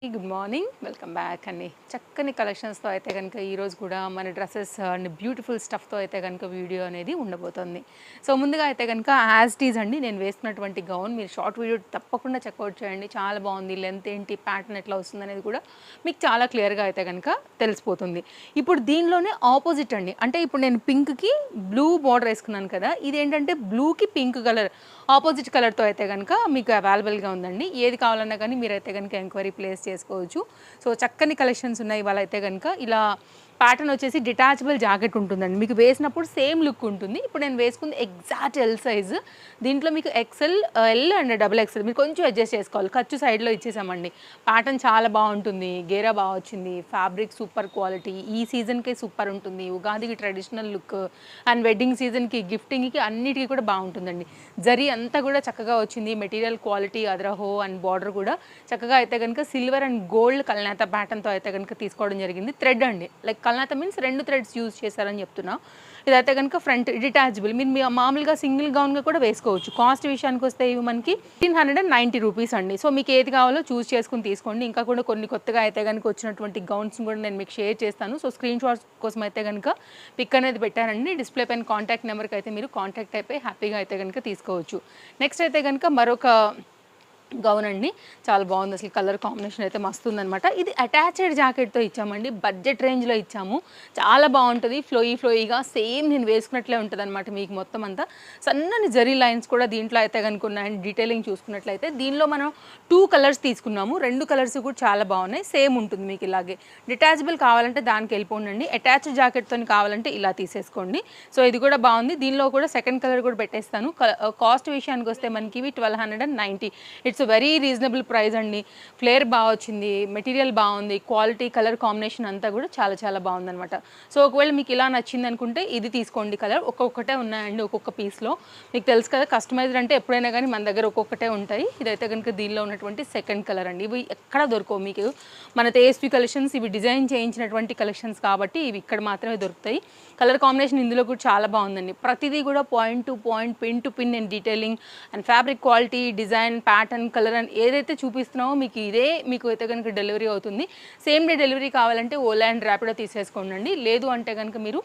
Good morning. Welcome back అండి. చక్కని కలెక్షన్స్‌తో అయితే గనుక ఈరోజు కూడా మన డ్రెసెస్ అండ్ బ్యూటిఫుల్ స్టఫ్‌తో అయితే గనుక వీడియో అనేది ఉండబోతుంది. సో, ముందుగా అయితే గనుక యాజ్ ఇట్ ఈజ్ అండి నేను వేసుకున్నటువంటి గౌన్ మీరు షార్ట్ వీడియో తప్పకుండా చెక్‌ఔట్ చేయండి. చాలా బాగుంది. లెంత్ ఏంటి, ప్యాటర్న్ ఎట్లా వస్తుందనేది కూడా మీకు చాలా క్లియర్‌గా అయితే గనుక తెలిసిపోతుంది. ఇప్పుడు దీనిలోనే ఆపోజిట్ అండి. అంటే ఇప్పుడు నేను పింక్‌కి బ్లూ బార్డర్ వేసుకున్నాను కదా! ఇదేంటంటే బ్లూకి పింక్ కలర్ ఆపోజిట్ కలర్‌తో అయితే గనుక మీకు అవైలబుల్‌గా ఉందండి. ఏది కావాలన్నా కానీ మీరైతే గనుక ఎంక్వైరీ ప్లేస్ చేసుకోవచ్చు. సో, చక్కని కలెక్షన్స్ ఉన్నాయి ఇవాళ అయితే గనుక. ఇలా ప్యాటర్న్ వచ్చేసి డిటాచబుల్ జాకెట్ ఉంటుందండి. మీకు వేసినప్పుడు సేమ్ లుక్ ఉంటుంది. ఇప్పుడు నేను వేసుకుంది ఎగ్జాక్ట్ ఎల్ సైజ్. దీంట్లో మీకు XL, L and double XL మీరు కొంచెం అడ్జస్ట్ చేసుకోవాలి. ఖర్చు సైడ్‌లో ఇచ్చేసామండి. ప్యాటర్న్ చాలా బాగుంటుంది. గేరా బాగా వచ్చింది. Fabric super quality. ఈ సీజన్‌కే సూపర్ ఉంటుంది. ఉగాదికి ట్రెడిషనల్ లుక్ అండ్ వెడ్డింగ్ సీజన్‌కి, గిఫ్టింగ్‌కి అన్నిటికి కూడా బాగుంటుందండి. జరీ అంతా కూడా చక్కగా వచ్చింది. మెటీరియల్ క్వాలిటీ అదరహో అండ్ బార్డర్ కూడా చక్కగా అయితే గనుక సిల్వర్ అండ్ గోల్డ్ కల్నేత ప్యాటర్న్‌తో అయితే గనుక తీసుకోవడం జరిగింది. థ్రెడ్ అండి. లైక్ కల్నేత మీన్స్ 2 థ్రెడ్స్ యూజ్ చేశారని చెప్తున్నా. ఇదైతే గనుక ఫ్రంట్ డిటాచబుల్. మీరు మామూలుగా సింగిల్ గౌన్‌గా కూడా వేసుకోవచ్చు. కాస్ట్ విషయానికి వస్తే ఇవి మనకి 1,590 రూపీస్ అండి. సో, మీకు ఏది కావాలో చూస్ చేసుకొని తీసుకోండి. ఇంకా కూడా కొన్ని కొత్తగా అయితే గనుక వచ్చినటువంటి గౌన్స్ కూడా నేను మీకు షేర్ చేస్తాను. సో, స్క్రీన్ షాట్స్ కోసం అయితే గనుక పిక్ అనేది పెట్టానండి. డిస్ప్లే పైన కాంటాక్ట్ నెంబర్‌కి అయితే మీరు కాంటాక్ట్ అయిపోయి హ్యాపీగా అయితే గనుక తీసుకోవచ్చు. నెక్స్ట్ అయితే గనుక మరొక గౌన్ అండి. చాలా బాగుంది. అసలు కలర్ కాంబినేషన్ అయితే మస్తు ఉందనమాట. ఇది అటాచ్డ్ జాకెట్‌తో ఇచ్చామండి. బడ్జెట్ రేంజ్‌లో ఇచ్చాము. చాలా బాగుంటుంది. ఫ్లోయీగా సేమ్ నేను వేసుకున్నట్లే ఉంటదనమాట. మీకు మొత్తం అంతా సన్నని జరీ లైన్స్ కూడా దీంట్లో అయితే గనుక ఉన్నాయండి. డీటెయిలింగ్ చూసుకున్నట్లయితే దీనిలో మనం 2 కలర్స్ తీసుకున్నాము. 2 కలర్స్ కూడా చాలా బాగున్నాయి. సేమ్ ఉంటుంది మీకు ఇలాగే. డిటాచబుల్ కావాలంటే దానికి వెళ్ళిపోండి. అటాచ్డ్ జాకెట్‌తోని కావాలంటే ఇలా తీసేసుకోండి. సో, ఇది కూడా బాగుంది. దీనిలో కూడా సెకండ్ కలర్ కూడా పెట్టేస్తాను. కాస్ట్ విషయానికి వస్తే మనకి ఇవి 1,290. ఇట్స్ వెరీ రీజనబుల్ ప్రైస్ అండి. ఫ్లేర్ బాగా వచ్చింది. మెటీరియల్ బాగుంది. క్వాలిటీ, కలర్ కాంబినేషన్ అంతా కూడా చాలా చాలా బాగుందనమాట. సో, ఒకవేళ మీకు ఇలా నచ్చింది అనుకుంటే ఇది తీసుకోండి కలర్. ఒక్కొక్కటే ఉన్నాయండి ఒక్కొక్క పీస్లో. మీకు తెలుసు కదా కస్టమైజ్డ్ అంటే ఎప్పుడైనా కానీ మన దగ్గర ఒక్కొక్కటే ఉంటాయి. ఇదైతే కనుక దీనిలో ఉన్నటువంటి సెకండ్ కలర్ అండి. ఇవి ఎక్కడ దొరకవు మీకు. మన తేఎస్పీ కలెక్షన్స్ ఇవి డిజైన్ చేయించినటువంటి కలెక్షన్స్ కాబట్టి ఇవి ఇక్కడ మాత్రమే దొరుకుతాయి. కలర్ కాంబినేషన్ ఇందులో కూడా చాలా బాగుందండి. ప్రతిదీ కూడా point to point, pin to pin నేను detailing and fabric quality, design, pattern, colour అని ఏదైతే చూపిస్తున్నామో మీకు ఇదే మీకు అయితే కనుక డెలివరీ అవుతుంది. సేమ్ డే డెలివరీ కావాలంటే ఓలా అండ్ ర్యాపిడో తీసేసుకోండి. లేదు అంటే కనుక మీరు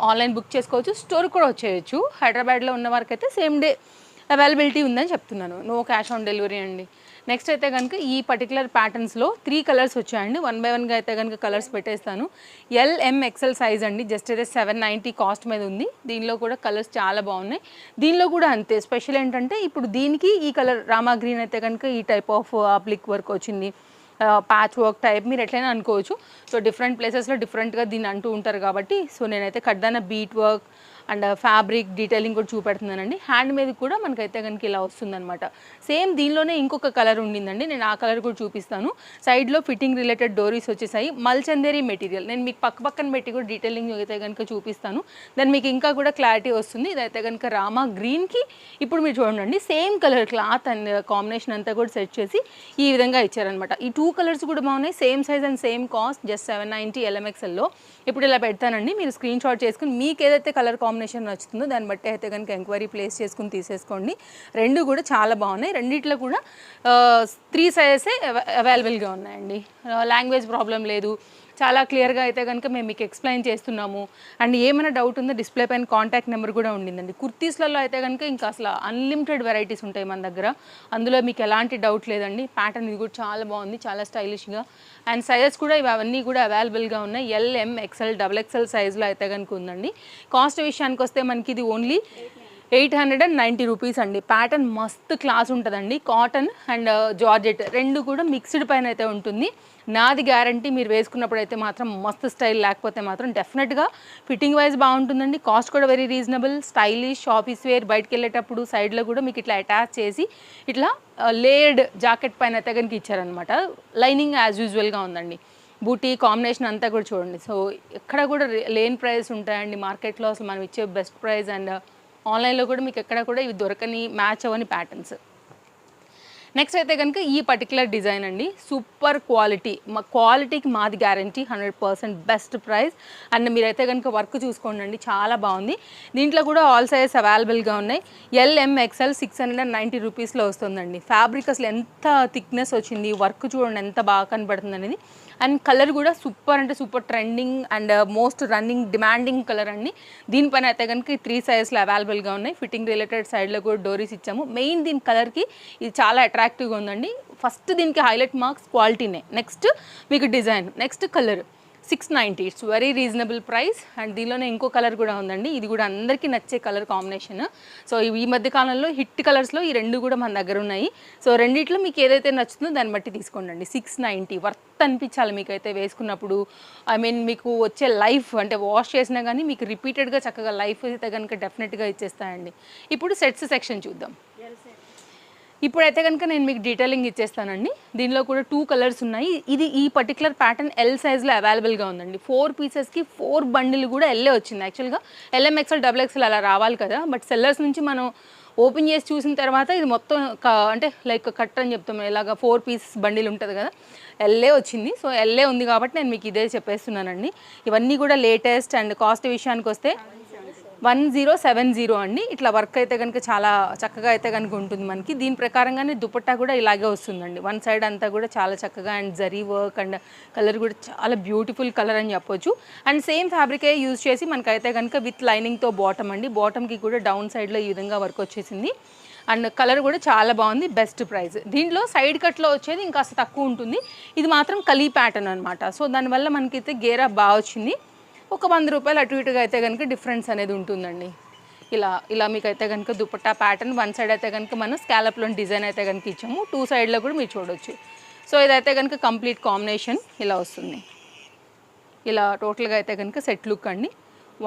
ఆన్లైన్ బుక్ చేసుకోవచ్చు. స్టోర్ కూడా వచ్చేయచ్చు. హైదరాబాద్లో ఉన్న వారికైతే సేమ్ డే అవైలబిలిటీ ఉందని చెప్తున్నాను. నో క్యాష్ ఆన్ డెలివరీ అండి. నెక్స్ట్ అయితే కనుక ఈ పర్టికులర్ ప్యాటర్న్స్లో 3 కలర్స్ వచ్చాయండి. 1 బై 1గా అయితే కనుక కలర్స్ పెట్టేస్తాను. ఎల్ సైజ్ అండి. జస్ట్ అయితే 790 కాస్ట్ మీద ఉంది. దీనిలో కూడా కలర్స్ చాలా బాగున్నాయి. దీనిలో కూడా అంతే. స్పెషల్ ఏంటంటే ఇప్పుడు దీనికి ఈ కలర్ రామా గ్రీన్ అయితే కనుక ఈ టైప్ ఆఫ్ అప్లిక్ వర్క్ వచ్చింది. ప్యాచ్ వర్క్ టైప్ మీరు ఎట్లయినా అనుకోవచ్చు. సో, డిఫరెంట్ ప్లేసెస్లో డిఫరెంట్గా దీన్ని అంటూ ఉంటారు కాబట్టి సో నేనైతే కడ్దాన bead work and fabric detailing కూడా చూపెడుతున్నానండి. హ్యాండ్ మీద కూడా మనకైతే కనుక ఇలా వస్తుందన్నమాట. సేమ్ దీనిలోనే ఇంకొక కలర్ ఉండిందండి. నేను ఆ కలర్ కూడా చూపిస్తాను. సైడ్లో ఫిట్టింగ్ రిలేటెడ్ డోరీస్ వచ్చేసాయి. మల్చందేరి మెటీరియల్ నేను మీకు పక్కన పెట్టి కూడా డీటెయిలింగ్ అయితే కనుక చూపిస్తాను. దాన్ని మీకు ఇంకా కూడా క్లారిటీ వస్తుంది. ఇదైతే కనుక రామా గ్రీన్కి ఇప్పుడు మీరు చూడండి same colour cloth and combination అంతా కూడా సెట్ చేసి ఈ విధంగా ఇచ్చారనమాట. ఈ 2 కలర్స్ కూడా బాగున్నాయి. Same size and same cost just 790 LMXLలో. ఇప్పుడు ఇలా పెడతానండి. మీరు స్క్రీన్ షాట్ చేసుకుని మీకు ఏదైతే కలర్ కాంబినేషన్ నచ్చుతుందో దాన్ని బట్టి అయితే కనుక ఎంక్వైరీ ప్లేస్ చేసుకుని తీసేసుకోండి. 2 కూడా చాలా బాగున్నాయి. రెండిట్లో కూడా 3 సైజెసే అవైలబుల్గా ఉన్నాయండి. లాంగ్వేజ్ ప్రాబ్లం లేదు. చాలా క్లియర్గా అయితే కనుక మేము మీకు ఎక్స్ప్లెయిన్ చేస్తున్నాము. అండ్ ఏమైనా డౌట్ ఉందో డిస్ప్లే పైన కాంటాక్ట్ నెంబర్ కూడా ఉండిందండి. కుర్తీస్లలో అయితే కనుక ఇంకా అసలు అన్లిమిటెడ్ వెరైటీస్ ఉంటాయి మన దగ్గర. అందులో మీకు ఎలాంటి డౌట్ లేదండి. ప్యాటర్న్ ఇది కూడా చాలా బాగుంది. చాలా స్టైలిష్గా అండ్ సైజెస్ కూడా ఇవన్నీ కూడా అవైలబుల్గా ఉన్నాయి. ఎక్సెల్, డబుల్ ఎక్సెల్ సైజులో అయితే కనుక ఉందండి. కాస్ట్ విషయానికి వస్తే మనకి ఇది ఓన్లీ 890 రూపీస్ అండి. ప్యాటర్న్ మస్తు క్లాస్ ఉంటుందండి. కాటన్ అండ్ జార్జెట్ 2 కూడా మిక్స్డ్ పైన అయితే ఉంటుంది. నాది గ్యారంటీ మీరు వేసుకున్నప్పుడు అయితే మాత్రం మస్తు స్టైల్, లేకపోతే మాత్రం డెఫినెట్గా ఫిట్టింగ్ వైజ్ బాగుంటుందండి. కాస్ట్ కూడా very reasonable, stylish, office wear, బయటకు వెళ్ళేటప్పుడు సైడ్లో కూడా మీకు ఇట్లా అటాచ్ చేసి ఇట్లా లేయర్డ్ జాకెట్ పైన అయితే కనుక ఇచ్చారనమాట. లైనింగ్ యాజ్ యూజువల్గా ఉందండి. బూటీ కాంబినేషన్ అంతా కూడా చూడండి. సో, ఎక్కడ కూడా లేని ప్రైస్ ఉంటాయండి మార్కెట్లో. అసలు మనం ఇచ్చే బెస్ట్ ప్రైస్ అండ్ ఆన్లైన్లో కూడా మీకు ఎక్కడ కూడా ఇవి దొరకని, మ్యాచ్ అవ్వని ప్యాటర్న్స్. నెక్స్ట్ అయితే కనుక ఈ పర్టికులర్ డిజైన్ అండి, సూపర్ క్వాలిటీ, మా క్వాలిటీకి మాది గ్యారంటీ 100% బెస్ట్ ప్రైస్. అండ్ మీరైతే కనుక వర్క్ చూసుకోండి, చాలా బాగుంది. దీంట్లో కూడా ఆల్ సైజెస్ అవైలబుల్గా ఉన్నాయి. LMXL 690 రూపీస్లో వస్తుందండి. ఫ్యాబ్రిక్ అసలు ఎంత థిక్నెస్ వచ్చింది, వర్క్ చూడండి ఎంత బాగా కనబడుతుంది అనేది. అండ్ కలర్ కూడా సూపర్ అంటే super trending and most running demanding colour అండి. దీనిపైన అయితే కనుక ఈ 3 సైజెస్లో అవైలబుల్గా ఉన్నాయి. ఫిట్టింగ్ రిలేటెడ్ సైడ్లో కూడా డోరీస్ ఇచ్చాము. మెయిన్ దీని కలర్కి ఇది చాలా అట్రాక్టివ్గా ఉందండి. ఫస్ట్ దీనికి హైలైట్ మార్క్స్ క్వాలిటీనే, నెక్స్ట్ మీకు design, next colour. 690, it's very reasonable price. And దీనిలోనే ఇంకో కలర్ కూడా ఉందండి, ఇది కూడా అందరికీ నచ్చే కలర్ కాంబినేషన్. సో ఈ మధ్య కాలంలో హిట్ కలర్స్లో ఈ రెండు కూడా మన దగ్గర ఉన్నాయి. సో రెండిట్లో మీకు ఏదైతే నచ్చుతుందో దాన్ని బట్టి తీసుకోండి. 690 వర్త్ అనిపించాలి మీకైతే వేసుకున్నప్పుడు. ఐ మీన్ మీకు వచ్చే లైఫ్ అంటే వాష్ చేసినా కానీ మీకు రిపీటెడ్గా చక్కగా లైఫ్ అయితే కనుక డెఫినెట్గా ఇచ్చేస్తాయండి. ఇప్పుడు సెట్స్ సెక్షన్ చూద్దాం. ఇప్పుడైతే కనుక నేను మీకు డీటెయిలింగ్ ఇచ్చేస్తానండి. దీనిలో కూడా 2 కలర్స్ ఉన్నాయి. ఇది ఈ పర్టికులర్ ప్యాటర్న్ L సైజ్లో అవైలబుల్గా ఉందండి. 4 పీసెస్కి 4 బండిల్ కూడా ఎల్లే వచ్చింది. యాక్చువల్గా LMXL XXL అలా రావాలి కదా, బట్ సెల్లర్స్ నుంచి మనం ఓపెన్ చేసి చూసిన తర్వాత ఇది మొత్తం అంటే లైక్ కట్ అని చెప్తాం, ఇలాగా 4 పీస్ బండిల్ ఉంటుంది కదా, ఎల్లే వచ్చింది. సో ఎల్లే ఉంది కాబట్టి నేను మీకు ఇదే చెప్పేస్తున్నానండి. ఇవన్నీ కూడా లేటెస్ట్. అండ్ కాస్ట్ విషయానికి వస్తే 1070 అండి. ఇట్లా వర్క్ అయితే కనుక చాలా చక్కగా అయితే కనుక ఉంటుంది మనకి. దీని ప్రకారంగానే దుపట్టా కూడా ఇలాగే వస్తుందండి. వన్ సైడ్ అంతా కూడా చాలా చక్కగా and zari work and colour కూడా చాలా బ్యూటిఫుల్ కలర్ అని చెప్పొచ్చు. అండ్ సేమ్ ఫ్యాబ్రికే యూజ్ చేసి మనకైతే కనుక విత్ లైనింగ్తో బాటమ్ అండి. బాటమ్కి కూడా డౌన్ సైడ్లో ఈ విధంగా వర్క్ వచ్చేసింది. అండ్ కలర్ కూడా చాలా బాగుంది, బెస్ట్ ప్రైస్. దీంట్లో సైడ్ కట్లో వచ్చేది ఇంకాస్త తక్కువ ఉంటుంది. ఇది మాత్రం కలీ ప్యాటర్న్ అనమాట. సో దానివల్ల మనకైతే గేరా బాగా వచ్చింది. ఒక 100 రూపాయలు అటు ఇటుగా అయితే కనుక డిఫరెన్స్ అనేది ఉంటుందండి. ఇలా మీకు అయితే కనుక దుపట్టా ప్యాటర్న్ వన్ సైడ్ అయితే కనుక మనం స్కాలప్లో డిజైన్ అయితే కనుక ఇచ్చాము. 2 సైడ్లో కూడా మీరు చూడొచ్చు. సో ఇదైతే కనుక కంప్లీట్ కాంబినేషన్ ఇలా వస్తుంది. ఇలా టోటల్గా అయితే కనుక సెట్ లుక్ అండి.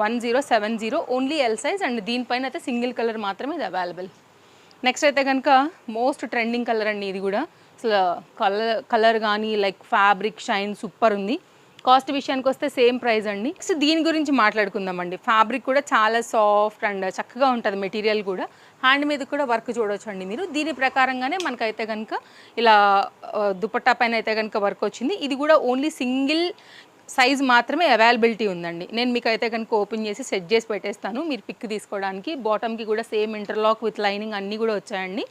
1070 ఓన్లీ L సైజ్. అండ్ దీనిపైన అయితే సింగిల్ కలర్ మాత్రమే ఇది అవైలబుల్. నెక్స్ట్ అయితే కనుక మోస్ట్ ట్రెండింగ్ కలర్ అండి. ఇది కూడా అసలు కలర్ కానీ లైక్ ఫ్యాబ్రిక్ షైన్ సూపర్ ఉంది. కాస్ట్ విషయానికి వస్తే సేమ్ ప్రైస్ అండి. నెక్స్ట్ దీని గురించి మాట్లాడుకుందామండి. ఫ్యాబ్రిక్ కూడా చాలా సాఫ్ట్ అండ్ చక్కగా ఉంటుంది. మెటీరియల్ కూడా హ్యాండ్ మీద కూడా వర్క్ చూడొచ్చండి మీరు. దీని ప్రకారంగానే మనకైతే కనుక ఇలా దుపట్టా పైన అయితే కనుక వర్క్ వచ్చింది. ఇది కూడా ఓన్లీ సింగిల్ సైజ్ మాత్రమే అవైలబిలిటీ ఉందండి. నేను మీకు అయితే కనుక ఓపెన్ చేసి సెట్ చేసి పెట్టేస్తాను మీరు పిక్ తీసుకోవడానికి. బాటమ్కి కూడా సేమ్ ఇంటర్లాక్ విత్ లైనింగ్ అన్నీ కూడా వచ్చాయండి.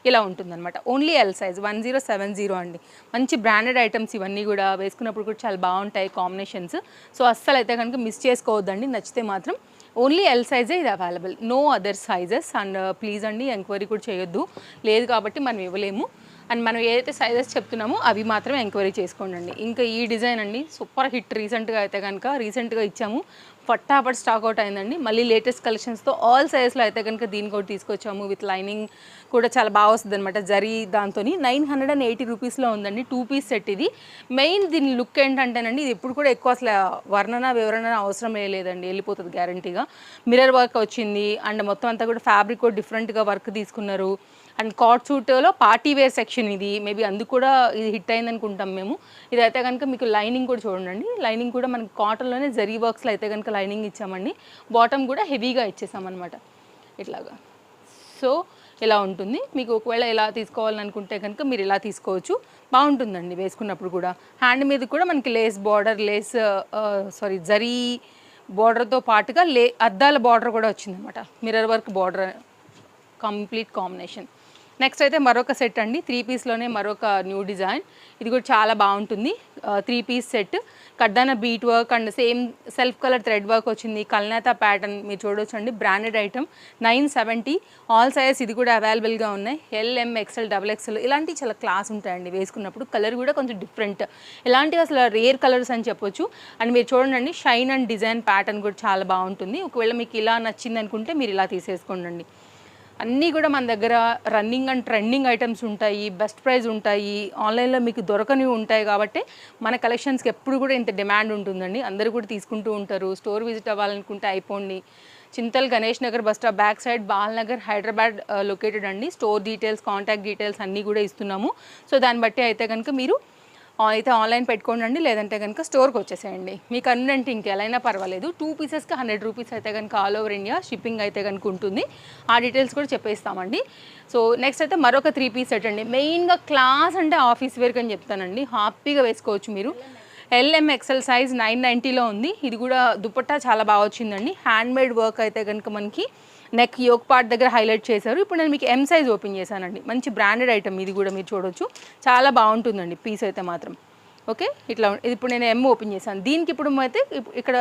ఇలా ఉంటుందన్నమాట. ఓన్లీ L సైజ్ 1070 అండి. మంచి బ్రాండెడ్ ఐటమ్స్ ఇవన్నీ కూడా వేసుకున్నప్పుడు కూడా చాలా బాగుంటాయి కాంబినేషన్స్. సో అస్సలు అయితే కనుక మిస్ చేసుకోవద్దండి. నచ్చితే మాత్రం ఓన్లీ L సైజే ఇది available, no other sizes. And please అండి ఎంక్వైరీ కూడా చేయొద్దు, లేదు కాబట్టి మనం ఇవ్వలేము. అండ్ మనం ఏదైతే సైజెస్ చెప్తున్నామో అవి మాత్రమే ఎంక్వైరీ చేసుకోండి. ఇంకా ఈ డిజైన్ అండి సూపర్ హిట్. రీసెంట్గా అయితే కనుక రీసెంట్గా ఇచ్చాము, ఫటాఫట్ స్టాక్ అవుట్ అయిందండి. మళ్ళీ లేటెస్ట్ కలెక్షన్స్తో ఆల్ సైజెస్లో అయితే కనుక దీన్ని కూడా తీసుకొచ్చాము. విత్ లైనింగ్ కూడా చాలా బాగా వస్తుంది అనమాట. జరీ దాంతో 980 రూపీస్లో ఉందండి. 2 పీస్ సెట్ ఇది. మెయిన్ దీని లుక్ ఏంటంటేనండి, ఇది ఎప్పుడు కూడా ఎక్కువ అసలు వివరణ అవసరం లేదండి, వెళ్ళిపోతుంది గ్యారంటీగా. మిర్రర్ వర్క్ వచ్చింది అండ్ మొత్తం అంతా కూడా ఫ్యాబ్రిక్ కూడా డిఫరెంట్గా వర్క్ తీసుకున్నారు. అండ్ కాట్ సూట్లో పార్టీ వేర్ సెక్షన్ ఇది, మేబీ అందుకు కూడా ఇది హిట్ అయింది అనుకుంటాం మేము. ఇదైతే కనుక మీకు లైనింగ్ కూడా చూడండి. లైనింగ్ కూడా మనకి కాటన్లోనే జరీ వర్క్స్లో అయితే కనుక లైనింగ్ ఇచ్చామండి. బాటమ్ కూడా హెవీగా ఇచ్చేసామన్నమాట ఇట్లాగా. సో ఇలా ఉంటుంది. మీకు ఒకవేళ ఇలా తీసుకోవాలని అనుకుంటే కనుక మీరు ఇలా తీసుకోవచ్చు, బాగుంటుందండి వేసుకున్నప్పుడు కూడా. హ్యాండ్ మీద కూడా మనకి లేస్ బార్డర్, జరీ బార్డర్తో పాటుగా అద్దాల బార్డర్ కూడా వచ్చిందనమాట. Mirror work border, complete combination. Next అయితే మరొక సెట్ అండి. 3 పీస్లోనే మరొక న్యూ డిజైన్. ఇది కూడా చాలా బాగుంటుంది. 3 పీస్ సెట్, కడ్దాన bead work and same self colour thread work వచ్చింది. కల్నేత ప్యాటర్న్ మీరు చూడొచ్చు అండి. బ్రాండెడ్ ఐటమ్ 970 ఆల్ సైజెస్ ఇది కూడా అవైలబుల్గా ఉన్నాయి. LMXL XXL ఇలాంటివి చాలా క్లాస్ ఉంటాయండి వేసుకున్నప్పుడు. కలర్ కూడా కొంచెం డిఫరెంట్, ఇలాంటివి అసలు రేర్ కలర్స్ అని చెప్పొచ్చు. అండ్ మీరు చూడండి షైన్ అండ్ డిజైన్ ప్యాటర్న్ కూడా చాలా బాగుంటుంది. ఒకవేళ మీకు ఇలా నచ్చింది అనుకుంటే మీరు ఇలా తీసేసుకోండి. అన్నీ కూడా మన దగ్గర రన్నింగ్ అండ్ ట్రెండింగ్ ఐటమ్స్ ఉంటాయి, బెస్ట్ ప్రైస్ ఉంటాయి, ఆన్లైన్లో మీకు దొరకనివి ఉంటాయి. కాబట్టి మన కలెక్షన్స్కి ఎప్పుడు కూడా ఇంత డిమాండ్ ఉంటుందండి. అందరూ కూడా తీసుకుంటూ ఉంటారు. స్టోర్ విజిట్ అవ్వాలనుకుంటే అయిపోండి. Chintal Ganesh Nagar bus stop back side Balnagar Hyderabad located అండి. స్టోర్ డీటెయిల్స్, కాంటాక్ట్ డీటెయిల్స్ అన్నీ కూడా ఇస్తున్నాము. సో దాన్ని బట్టి అయితే కనుక మీరు అయితే ఆన్లైన్ పెట్టుకోండి, లేదంటే కనుక స్టోర్కి వచ్చేసేయండి. మీకు అన్నంటే ఇంకెలా అయినా పర్వాలేదు. 2 పీసెస్కి 100 రూపీస్ అయితే కనుక ఆల్ ఓవర్ ఇండియా షిప్పింగ్ అయితే కనుక ఉంటుంది. ఆ డీటెయిల్స్ కూడా చెప్పేస్తామండి. సో నెక్స్ట్ అయితే మరొక 3 పీస్ సెట్ అండి. మెయిన్గా క్లాస్ అంటే ఆఫీస్ వేర్కి అని చెప్తానండి. హ్యాపీగా వేసుకోవచ్చు మీరు. ఎల్ఎం ఎక్సెల్ సైజ్ 990లో ఉంది. ఇది కూడా దుపట్టా చాలా బాగా వచ్చిందండి. హ్యాండ్మేడ్ వర్క్ అయితే కనుక మనకి నెక్ యోక్ పార్ట్ దగ్గర హైలైట్ చేశారు. ఇప్పుడు నేను మీకు ఎం సైజ్ ఓపెన్ చేశానండి. మంచి బ్రాండెడ్ ఐటమ్ ఇది కూడా మీరు చూడొచ్చు. చాలా బాగుంటుందండి పీస్ అయితే మాత్రం. ఓకే, ఇట్లా ఇప్పుడు నేను ఎం ఓపెన్ చేశాను. దీనికి ఇప్పుడు అయితే ఇక్కడ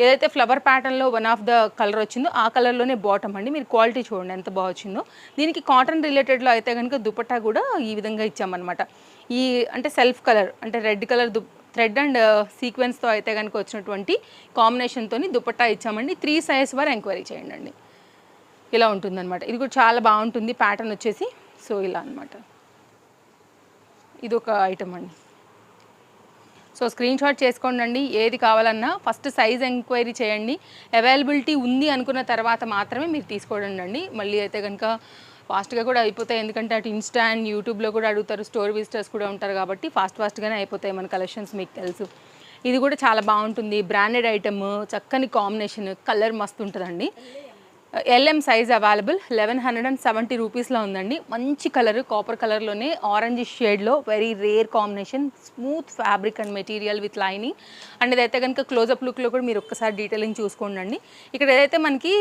ఏదైతే ఫ్లవర్ ప్యాటర్న్లో వన్ ఆఫ్ ద కలర్ వచ్చిందో ఆ కలర్లోనే బాటమ్ అండి. మీరు క్వాలిటీ చూడండి ఎంత బాగా వచ్చిందో. దీనికి కాటన్ రిలేటెడ్లో అయితే కనుక దుపట్టా కూడా ఈ విధంగా ఇచ్చామన్నమాట. ఈ అంటే సెల్ఫ్ కలర్ అంటే రెడ్ కలర్ థ్రెడ్ అండ్ సీక్వెన్స్తో అయితే కనుక వచ్చినటువంటి కాంబినేషన్తో దుపట్టా ఇచ్చామండి. 3 సైజ్ వరకు ఎంక్వైరీ చేయండి అండి. ఇలా ఉంటుందన్నమాట. ఇది కూడా చాలా బాగుంటుంది ప్యాటర్న్ వచ్చేసి. సో ఇలా అనమాట. ఇది ఒక ఐటమ్ అండి. సో స్క్రీన్ షాట్ చేసుకోండి. ఏది కావాలన్నా ఫస్ట్ సైజ్ ఎంక్వైరీ చేయండి. అవైలబిలిటీ ఉంది అనుకున్న తర్వాత మాత్రమే మీరు తీసుకోండి. మళ్ళీ అయితే కనుక ఫాస్ట్గా కూడా అయిపోతాయి. ఎందుకంటే అటు ఇన్స్టా అండ్ యూట్యూబ్లో కూడా అడుగుతారు, స్టోర్ విజిటర్స్ కూడా ఉంటారు కాబట్టి ఫాస్ట్గానే అయిపోతాయి మన కలెక్షన్స్, మీకు తెలుసు. ఇది కూడా చాలా బాగుంటుంది. బ్రాండెడ్ ఐటమ్, చక్కని కాంబినేషన్, కలర్ మస్తు ఉంటుందండి. ఎల్ఎం సైజ్ అవైలబుల్ 1170 రూపీస్లో ఉందండి. మంచి కలర్, కాపర్ కలర్లోనే ఆరెంజ్ షేడ్లో very rare combination, smooth fabric and material with lining. And ఇదైతే కనుక క్లోజప్ లుక్లో కూడా మీరు ఒక్కసారి డీటెయిలింగ్ చూసుకోండి. ఇక్కడ ఏదైతే మనకి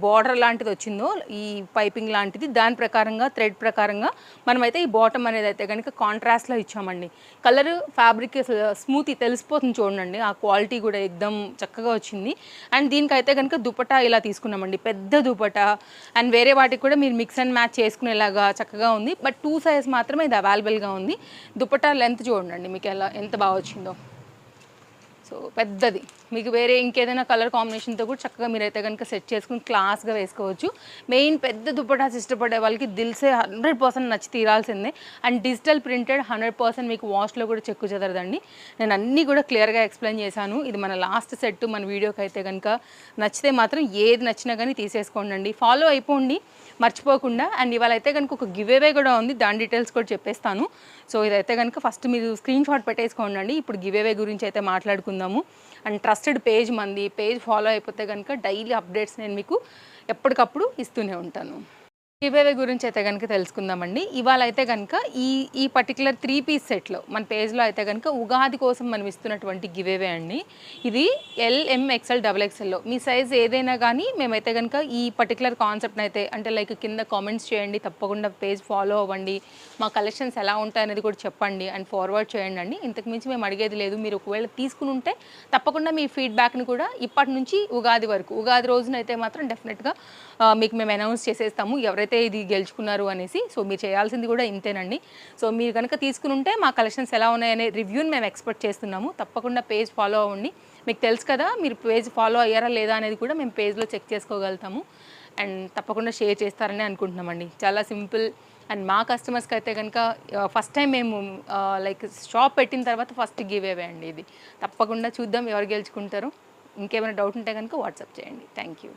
బార్డర్ లాంటిది వచ్చిందో ఈ పైపింగ్ లాంటిది, దాని ప్రకారంగా థ్రెడ్ ప్రకారంగా మనమైతే ఈ బాటమ్ అనేది అయితే కనుక కాంట్రాస్ట్లో ఇచ్చామండి. కలర్ ఫ్యాబ్రిక్ స్మూత్ తెలిసిపోతుంది చూడండి. ఆ క్వాలిటీ కూడా ఎక్దమ్ చక్కగా వచ్చింది. అండ్ దీనికైతే కనుక దుపట్టా ఇలా తీసుకున్నామండి, పెద్ద దుపట్టా. అండ్ వేరే వాటికి కూడా మీరు మిక్స్ అండ్ మ్యాచ్ చేసుకునేలాగా చక్కగా ఉంది. బట్ 2 సైజ్ మాత్రమే ఇది అవైలబుల్గా ఉంది. దుపట్టా లెంత్ చూడండి మీకు ఎంత బాగా వచ్చిందో. సో పెద్దది, మీకు వేరే ఇంకేదైనా కలర్ కాంబినేషన్తో కూడా చక్కగా మీరైతే కనుక సెట్ చేసుకుని క్లాస్గా వేసుకోవచ్చు. మెయిన్ పెద్ద దుపట్టాస్ ఇష్టపడే వాళ్ళకి దిల్సే 100% నచ్చి తీరాల్సిందే. అండ్ డిజిటల్ ప్రింటెడ్ 100% మీకు వాష్లో కూడా చెక్కు చెదరదండి. నేను అన్నీ కూడా క్లియర్గా ఎక్స్ప్లెయిన్ చేశాను. ఇది మన లాస్ట్ సెట్ మన వీడియోకి అయితే కనుక నచ్చితే మాత్రం ఏది నచ్చినా కానీ తీసేసుకోండి. ఫాలో అయిపోండి మర్చిపోకుండా. అండ్ ఇవాళ అయితే కనుక ఒక గివ్ అవే కూడా ఉంది, దాని డీటెయిల్స్ కూడా చెప్పేస్తాను. సో ఇదైతే కనుక ఫస్ట్ మీరు స్క్రీన్ షాట్ పెట్టేసుకోండి. ఇప్పుడు గివ్ అవే గురించి అయితే మాట్లాడుకుందాము. అండ్ ట్రస్టెడ్ పేజ్ మంది, పేజ్ ఫాలో అయిపోతే కనుక డైలీ అప్డేట్స్ నేను మీకు ఎప్పటికప్పుడు ఇస్తూనే ఉంటాను. గివ్ అవే గురించి అయితే కనుక తెలుసుకుందామండి. ఇవాళ అయితే కనుక ఈ పర్టికులర్ 3 పీస్ సెట్లో మన పేజ్లో అయితే కనుక ఉగాది కోసం మనం ఇస్తున్నటువంటి గివ్ అవే అండి. ఇది ఎల్ఎం ఎక్స్ఎల్ XXLలో మీ సైజ్ ఏదైనా కానీ మేమైతే కనుక ఈ పర్టికులర్ కాన్సెప్ట్ని అయితే అంటే లైక్ కింద కామెంట్స్ చేయండి, తప్పకుండా పేజ్ ఫాలో అవ్వండి, మా కలెక్షన్స్ ఎలా ఉంటాయనేది కూడా చెప్పండి అండ్ ఫార్వర్డ్ చేయండి అండి. ఇంతకు మించి మేము అడిగేది లేదు. మీరు ఒకవేళ తీసుకుని ఉంటే తప్పకుండా మీ ఫీడ్బ్యాక్ని కూడా ఇప్పటి నుంచి ఉగాది వరకు, ఉగాది రోజునైతే మాత్రం డెఫినెట్గా మీకు మేము అనౌన్స్ చేసేస్తాము ఎవరైతే ఇది గెలుచుకున్నారు అనేసి. సో మీరు చేయాల్సింది కూడా ఇంతేనండి. సో మీరు కనుక తీసుకుని ఉంటే మా కలెక్షన్స్ ఎలా ఉన్నాయనే రివ్యూని మేము ఎక్స్పెక్ట్ చేస్తున్నాము. తప్పకుండా పేజ్ ఫాలో అవ్వండి. మీకు తెలుసు కదా, మీరు పేజ్ ఫాలో అయ్యారా లేదా అనేది కూడా మేము పేజ్లో చెక్ చేసుకోగలుగుతాము. అండ్ తప్పకుండా షేర్ చేస్తారని అనుకుంటున్నామండి. చాలా సింపుల్. అండ్ మా కస్టమర్స్కి అయితే కనుక ఫస్ట్ టైం మేము లైక్ షాప్ పెట్టిన తర్వాత ఫస్ట్ గివ్ అవే అండి ఇది. తప్పకుండా చూద్దాం ఎవరు గెలుచుకుంటారో. ఇంకేమైనా డౌట్ ఉంటే కనుక వాట్సాప్ చేయండి. Thank you.